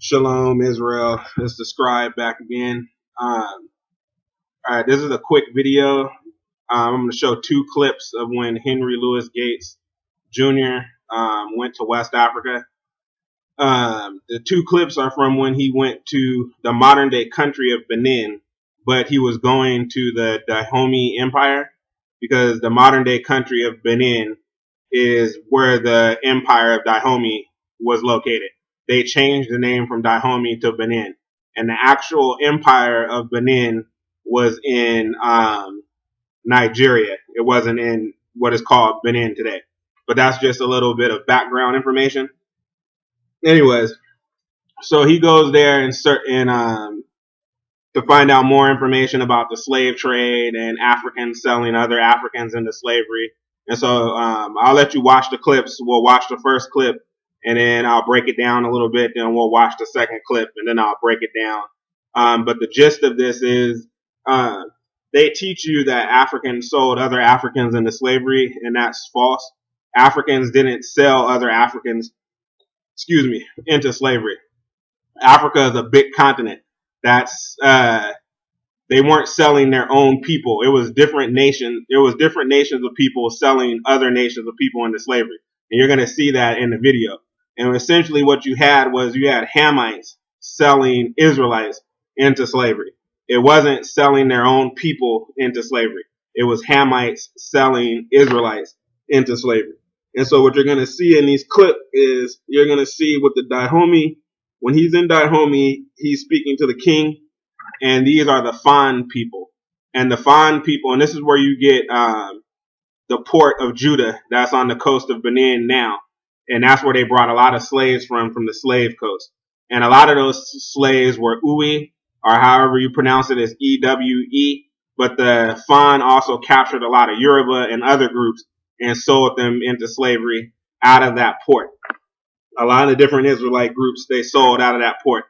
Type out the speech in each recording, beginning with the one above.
Shalom, Israel. It's the scribe back again. All right, this is a quick video. I'm going to show two clips of when Henry Louis Gates Jr. Went to West Africa. The two clips are from when he went to the modern-day country of Benin, but he was going to the Dahomey Empire because the modern-day country of Benin is where the empire of Dahomey was located. They changed the name from Dahomey to Benin, and the actual empire of Benin was in Nigeria. It wasn't in what is called Benin today. But that's just a little bit of background information. Anyways, so he goes there and to find out more information about the slave trade and Africans selling other Africans into slavery. And so I'll let you watch the clips. We'll watch the first clip, and then I'll break it down a little bit. Then we'll watch the second clip, and then I'll break it down. But the gist of this is they teach you that Africans sold other Africans into slavery, and that's false. Africans didn't sell other Africans, into slavery. Africa is a big continent. That's they weren't selling their own people. It was different nations. It was different nations of people selling other nations of people into slavery. And you're going to see that in the video. And essentially what you had Hamites selling Israelites into slavery. It wasn't selling their own people into slavery. It was Hamites selling Israelites into slavery. And so what you're going to see in these clips is you're going to see with the Dahomey, when he's in Dahomey, he's speaking to the king. And these are the Fan people. And the Fan people, and this is where you get the port of Judah that's on the coast of Benin now. And that's where they brought a lot of slaves from the slave coast. And a lot of those slaves were Uwe, or however you pronounce it, is EWE. But the Fan also captured a lot of Yoruba and other groups and sold them into slavery out of that port. A lot of different Israelite groups they sold out of that port.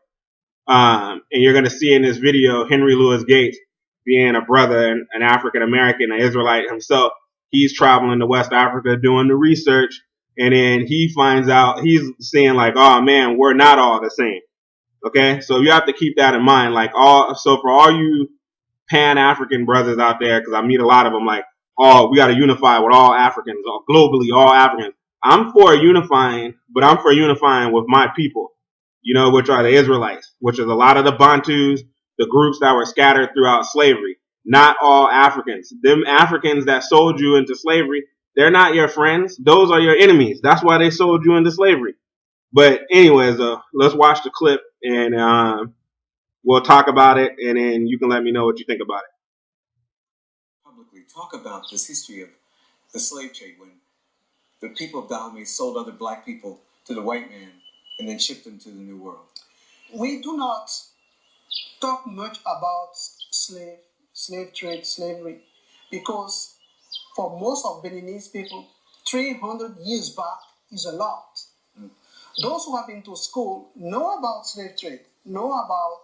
And you're going to see in this video Henry Louis Gates, being a brother, an African American, an Israelite himself. He's traveling to West Africa doing the research, and then he finds out, he's seeing like, oh man, we're not all the same. Okay, so you have to keep that in mind. So for all you Pan-African brothers out there, because I meet a lot of them, like, oh, we got to unify with all Africans, or globally all Africans. I'm for unifying, but I'm for unifying with my people, which are the Israelites, which is a lot of the Bantus, the groups that were scattered throughout slavery. Not all Africans. Them Africans that sold you into slavery, they're not your friends. Those are your enemies. That's why they sold you into slavery. But anyways, let's watch the clip, and we'll talk about it, and then you can let me know what you think about it. Publicly talk about this history of the slave trade when the people of Dahomey sold other black people to the white man and then shipped them to the New World. We do not talk much about slave trade, slavery, because for most of Beninese people, 300 years back is a lot. Those who have been to school know about slave trade, know about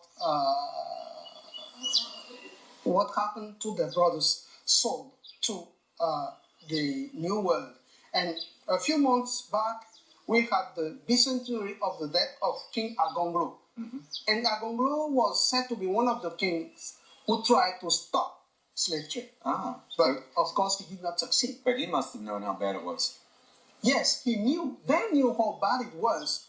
what happened to their brothers sold to the New World. And a few months back, we had the bicentenary of the death of King Agonglo. Mm-hmm. And Agonglo was said to be one of the kings who tried to stop slave trade. But of course, he did not succeed. But he must have known how bad it was. Yes, he knew. They knew how bad it was.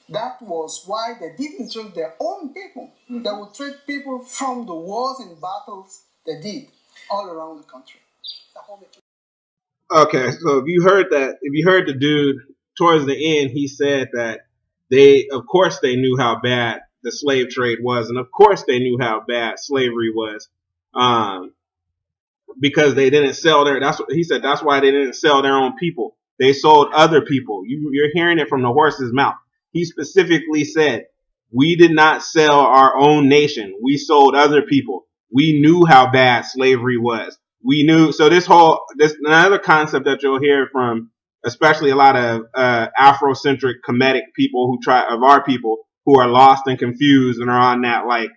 That was why they didn't trade their own people. Mm-hmm. They would trade people from the wars and battles they did all around the country. Okay, so if you heard the dude towards the end, he said that of course they knew how bad the slave trade was, and of course they knew how bad slavery was, because they didn't sell that's why they didn't sell their own people. They sold other people. You're hearing it from the horse's mouth. He specifically said, we did not sell our own nation. We sold other people. We knew how bad slavery was. We knew. So this another concept that you'll hear from, especially a lot of Afrocentric Kemetic people of our people who are lost and confused and are on that like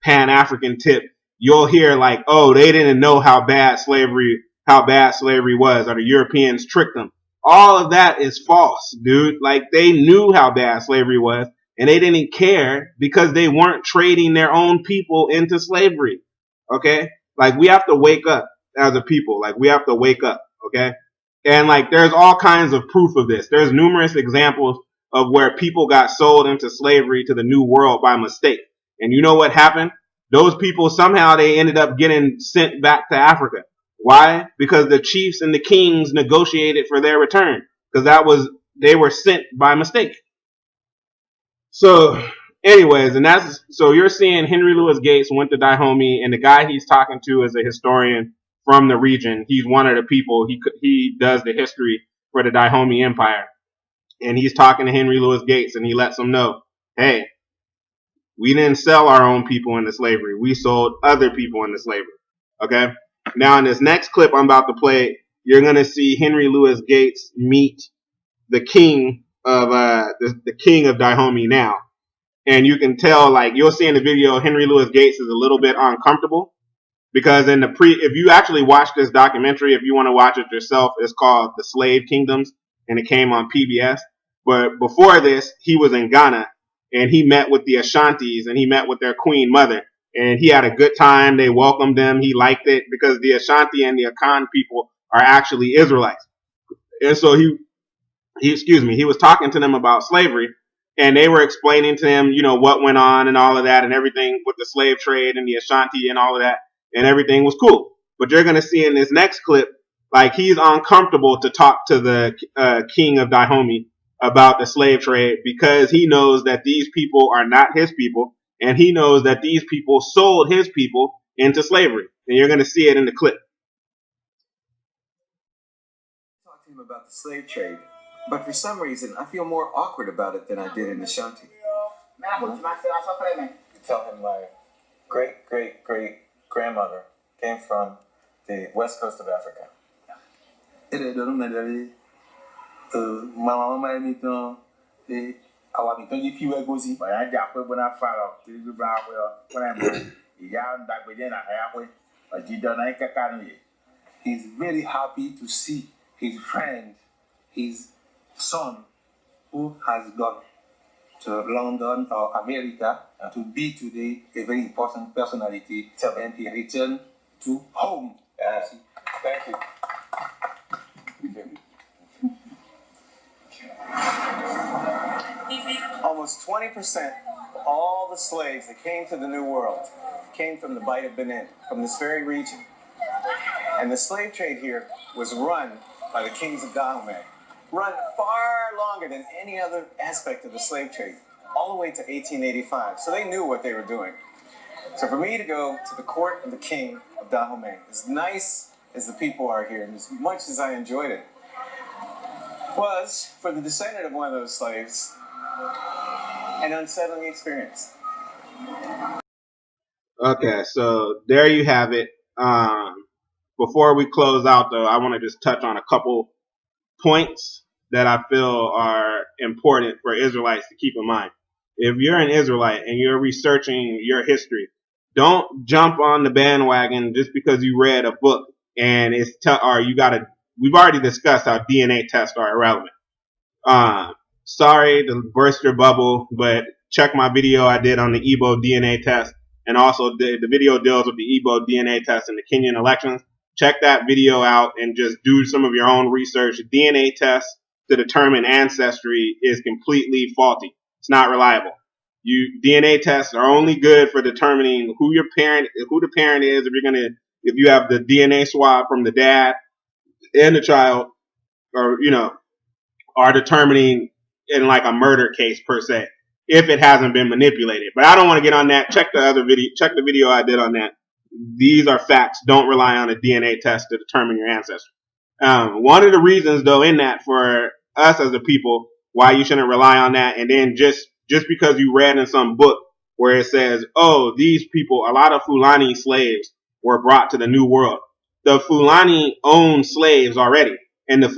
Pan-African tip. You'll hear like, oh, they didn't know how bad slavery was, or the Europeans tricked them. All of that is false, dude. Like, they knew how bad slavery was, and they didn't care because they weren't trading their own people into slavery. Okay? Like, we have to wake up as a people. Like, we have to wake up. Okay? And like, there's all kinds of proof of this. There's numerous examples of where people got sold into slavery to the New World by mistake. And you know what happened? Those people, somehow they ended up getting sent back to Africa. Why? Because the chiefs and the kings negotiated for their return. Because they were sent by mistake. So, anyways, so you're seeing Henry Louis Gates went to Dahomey, and the guy he's talking to is a historian from the region. He's one of the people. He does the history for the Dahomey Empire. And he's talking to Henry Louis Gates, and he lets him know, hey, we didn't sell our own people into slavery. We sold other people into slavery. Okay? Now, in this next clip I'm about to play, you're going to see Henry Louis Gates meet the king of the king of Dahomey now. And you can tell, like, you'll see in the video, Henry Louis Gates is a little bit uncomfortable because if you actually watch this documentary, if you want to watch it yourself, it's called The Slave Kingdoms, and it came on PBS. But before this, he was in Ghana, and he met with the Ashantis, and he met with their queen mother, and he had a good time. They welcomed him. He liked it because the Ashanti and the Akan people are actually Israelites. And so he was talking to them about slavery, and they were explaining to him, what went on and all of that and everything with the slave trade and the Ashanti and all of that, and everything was cool. But you're going to see in this next clip, like, he's uncomfortable to talk to the king of Dahomey about the slave trade because he knows that these people are not his people, and he knows that these people sold his people into slavery. And you're going to see it in the clip. Talk to him about the slave trade, but for some reason I feel more awkward about it than I did in Ashanti. Tell him my great-great-great-grandmother came from the west coast of Africa. He's very happy to see his friend, his son, who has gone to London or America to be today a very important personality, and he returned to home. Thank you. Almost 20% of all the slaves that came to the New World came from the Bight of Benin, from this very region. And the slave trade here was run by the kings of Dahomey, run far longer than any other aspect of the slave trade, all the way to 1885. So they knew what they were doing. So for me to go to the court of the king of Dahomey, as nice as the people are here, and as much as I enjoyed it, was, for the descendant of one of those slaves, an unsettling experience. Okay, so there you have it. Before we close out, though, I want to just touch on a couple points that I feel are important for Israelites to keep in mind. If you're an Israelite and you're researching your history, don't jump on the bandwagon just because you read a book and we've already discussed how DNA tests are irrelevant. Sorry to burst your bubble, but check my video I did on the Igbo DNA test, and also the video deals with the Igbo DNA test in the Kenyan elections. Check that video out and just do some of your own research. DNA tests to determine ancestry is completely faulty. It's not reliable. DNA tests are only good for determining who the parent is. If you have the DNA swab from the dad and the child, or are determining in like a murder case per se, if it hasn't been manipulated. But I don't want to get on that. Check the video I did on that. These are facts. Don't rely on a DNA test to determine your ancestry. One of the reasons, though, in that for us as a people, why you shouldn't rely on that, and then just because you read in some book where it says, oh, these people, a lot of Fulani slaves were brought to the New World. The Fulani owned slaves already. And the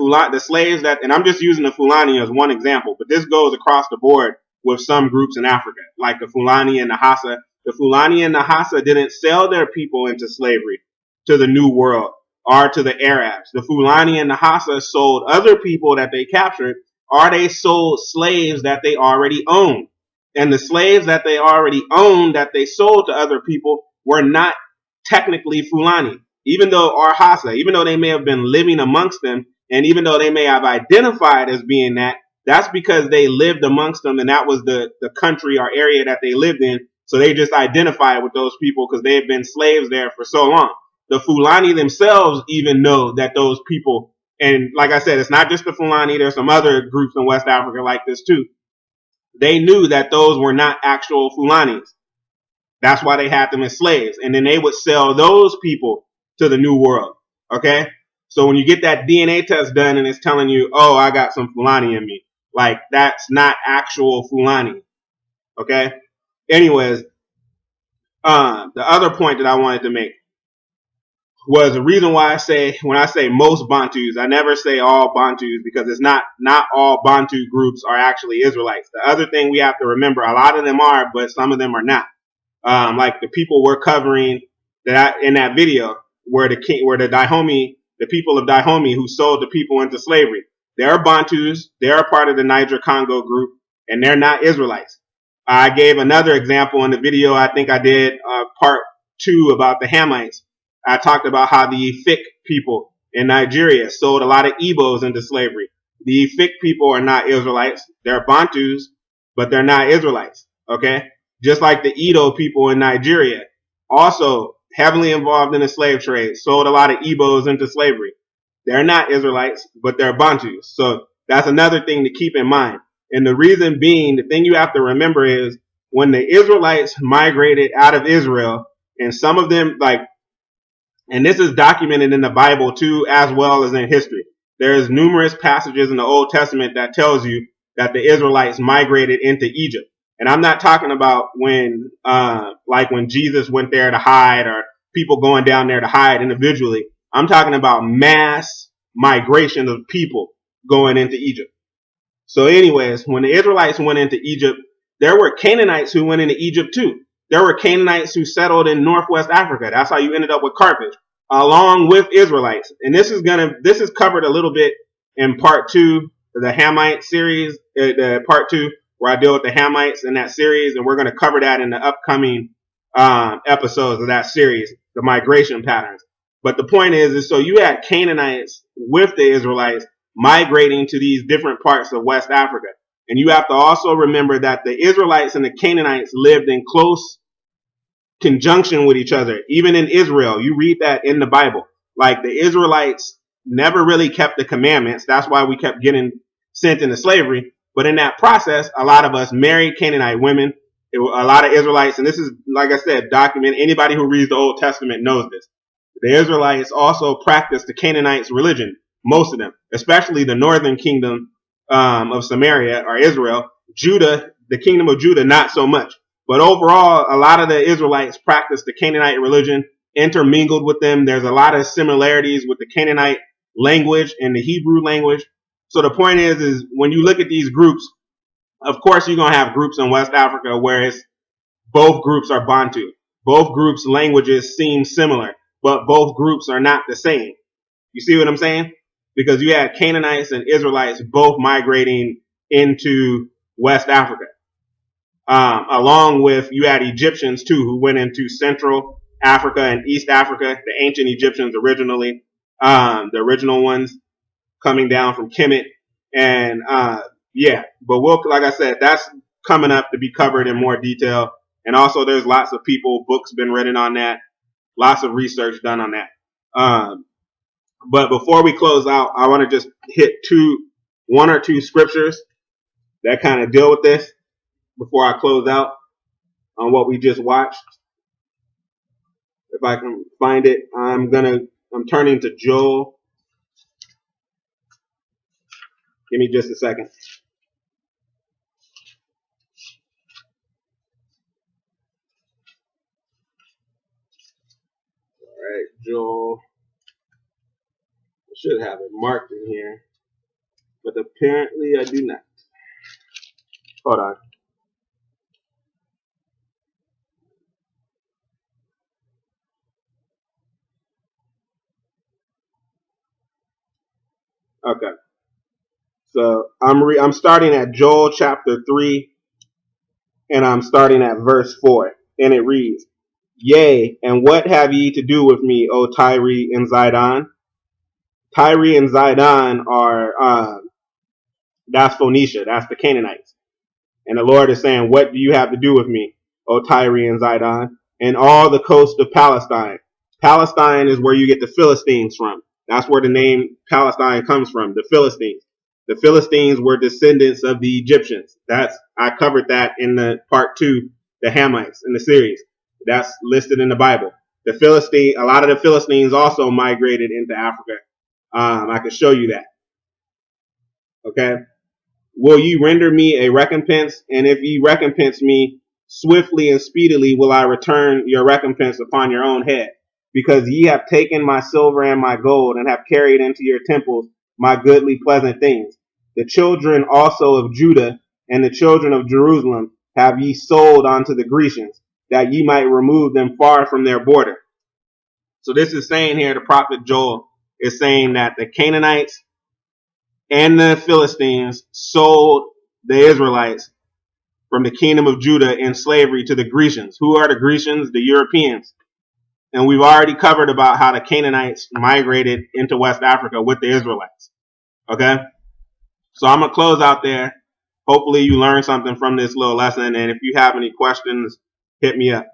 slaves and I'm just using the Fulani as one example, but this goes across the board with some groups in Africa, like the Fulani and the Hassa. The Fulani and the Hassa didn't sell their people into slavery to the New World or to the Arabs. The Fulani and the Hassa sold other people that they captured, or they sold slaves that they already owned. And the slaves that they already owned, that they sold to other people, were not technically Fulani. Even though Arhasa, even though they may have been living amongst them, and even though they may have identified as being that, that's because they lived amongst them, and that was the country or area that they lived in. So they just identified with those people because they had been slaves there for so long. The Fulani themselves even know that those people, and like I said, it's not just the Fulani, there's some other groups in West Africa like this too. They knew that those were not actual Fulanis. That's why they had them as slaves. And then they would sell those people to the New World. Okay? So when you get that DNA test done and it's telling you, oh, I got some Fulani in me, like that's not actual Fulani. Okay? Anyways, the other point that I wanted to make was the reason why I say, when I say most Bantus, I never say all Bantus, because it's not all Bantu groups are actually Israelites. The other thing we have to remember, a lot of them are, but some of them are not. Like the people we're covering that in that video, where the people of Dahomey who sold the people into slavery, they're Bantus, they're a part of the Niger Congo group, and they're not Israelites. I gave another example in the video, I think I did part 2 about the Hamites. I talked about how the Efik people in Nigeria sold a lot of Igbos into slavery. The Efik people are not Israelites. They're Bantus, but they're not Israelites. Okay? Just like the Edo people in Nigeria, also heavily involved in the slave trade, sold a lot of Igbos into slavery. They're not Israelites, but they're Bantus. So that's another thing to keep in mind. And the reason being, the thing you have to remember is when the Israelites migrated out of Israel, and some of them, like, and this is documented in the Bible too, as well as in history. There's numerous passages in the Old Testament that tells you that the Israelites migrated into Egypt. And I'm not talking about when, like when Jesus went there to hide, or people going down there to hide individually. I'm talking about mass migration of people going into Egypt. So anyways, when the Israelites went into Egypt, there were Canaanites who went into Egypt too. There were Canaanites who settled in Northwest Africa. That's how you ended up with Carthage, along with Israelites. And this is covered a little bit in part 2 of the Hamite series, part 2, where I deal with the Hamites in that series, and we're going to cover that in the upcoming episodes of that series, the migration patterns. But the point is so you had Canaanites with the Israelites migrating to these different parts of West Africa. And you have to also remember that the Israelites and the Canaanites lived in close conjunction with each other. Even in Israel, you read that in the Bible. Like the Israelites never really kept the commandments. That's why we kept getting sent into slavery. But in that process, a lot of us married Canaanite women. A lot of Israelites, and this is, like I said, documented. Anybody who reads the Old Testament knows this. The Israelites also practiced the Canaanites' religion, most of them, especially the northern kingdom of Samaria or Israel. Judah, the kingdom of Judah, not so much. But overall, a lot of the Israelites practiced the Canaanite religion, intermingled with them. There's a lot of similarities with the Canaanite language and the Hebrew language. So the point is when you look at these groups, of course you're going to have groups in West Africa where it's both groups are Bantu. Both groups' languages seem similar, but both groups are not the same. You see what I'm saying? Because you had Canaanites and Israelites both migrating into West Africa. Along with, you had Egyptians too, who went into Central Africa and East Africa, the ancient Egyptians originally, the original ones coming down from Kemet. And, yeah, but like I said, that's coming up to be covered in more detail. And also there's lots of books been written on that, lots of research done on that. But before we close out, I want to just hit one or two scriptures that kind of deal with this before I close out on what we just watched. If I can find it, I'm turning to Joel. Give me just a second. All right, Joel. I should have it marked in here, but apparently I do not. Hold on. Okay. So I'm starting at Joel chapter 3, And I'm starting at verse 4. And it reads, Yea, and what have ye to do with me, O Tyre and Zidon? Tyre and Zidon are, that's Phoenicia, that's the Canaanites. And the Lord is saying, what do you have to do with me, O Tyre and Zidon? And all the coast of Palestine. Palestine is where you get the Philistines from. That's where the name Palestine comes from, the Philistines. The Philistines were descendants of the Egyptians. I covered that in the part 2, the Hamites in the series. That's listed in the Bible. A lot of the Philistines also migrated into Africa. I can show you that. Okay. Will ye render me a recompense? And if ye recompense me, swiftly and speedily will I return your recompense upon your own head. Because ye have taken my silver and my gold, and have carried into your temples my goodly pleasant things. The children also of Judah and the children of Jerusalem have ye sold unto the Grecians, that ye might remove them far from their border. So this is saying here, the prophet Joel is saying that the Canaanites and the Philistines sold the Israelites from the kingdom of Judah in slavery to the Grecians. Who are the Grecians? The Europeans. And we've already covered about how the Canaanites migrated into West Africa with the Israelites. Okay? So I'm going to close out there. Hopefully you learned something from this little lesson. And if you have any questions, hit me up.